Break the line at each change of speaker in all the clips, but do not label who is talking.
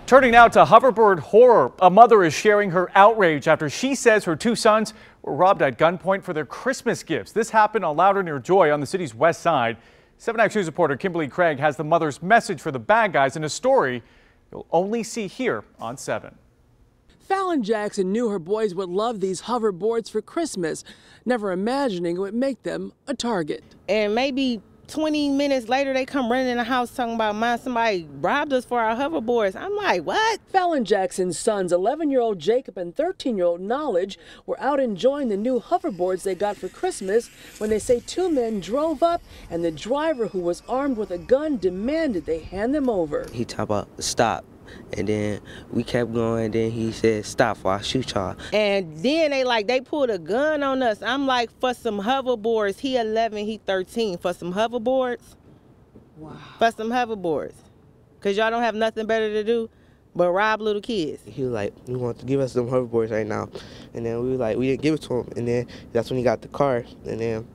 Turning now to hoverboard horror. A mother is sharing her outrage after she says her two sons were robbed at gunpoint for their Christmas gifts. This happened on Louder near Joy on the city's west side. 7 Action News reporter Kimberly Craig has the mother's message for the bad guys in a story you'll only see here on 7.
Fallon Jackson knew her boys would love these hoverboards for Christmas, never imagining it would make them a target.
And maybe 20 minutes later, they come running in the house talking about, "Mom, somebody robbed us for our hoverboards." I'm like, what?
Fallon Jackson's sons, 11-year-old Jacob and 13-year-old Knowledge, were out enjoying the new hoverboards they got for Christmas when they say two men drove up and the driver, who was armed with a gun, demanded they hand them over.
He talked about stop. And then we kept going, and then he said, "Stop or I'll shoot y'all."
And then they pulled a gun on us. I'm like, for some hoverboards, he 11, he 13, for some hoverboards?
Wow.
For some hoverboards. Because y'all don't have nothing better to do but rob little kids.
He was like, "We want to give us some hoverboards right now." And then we were like, we didn't give it to him. And then that's when he got the car. And then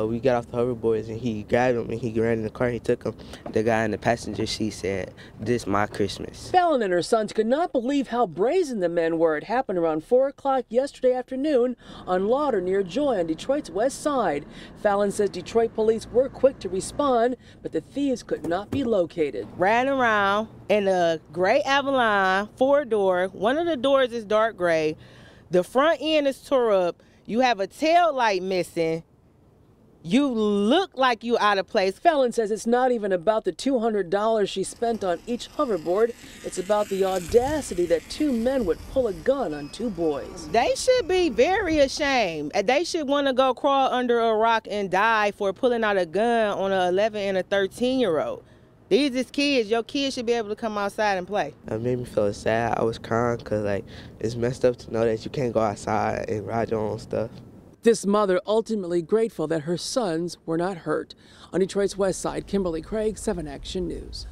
we got off the hoverboards and he grabbed him and he ran in the car. He took him. The guy in the passenger seat said, "This my Christmas."
Fallon and her sons could not believe how brazen the men were. It happened around 4 o'clock yesterday afternoon on Lauder near Joy on Detroit's west side. Fallon says Detroit police were quick to respond, but the thieves could not be located.
Ran around in a gray Avalon 4-door. One of the doors is dark gray. The front end is tore up. You have a tail light missing. You look like you out of place.
Fallon says it's not even about the $200 she spent on each hoverboard. It's about the audacity that two men would pull a gun on two boys.
They should be very ashamed. They should want to go crawl under a rock and die for pulling out a gun on an 11 and a 13-year-old. These is kids. Your kids should be able to come outside and play.
It made me feel sad. I was crying because it's messed up to know that you can't go outside and ride your own stuff.
This mother ultimately grateful that her sons were not hurt. On Detroit's west side, Kimberly Craig, 7 Action News.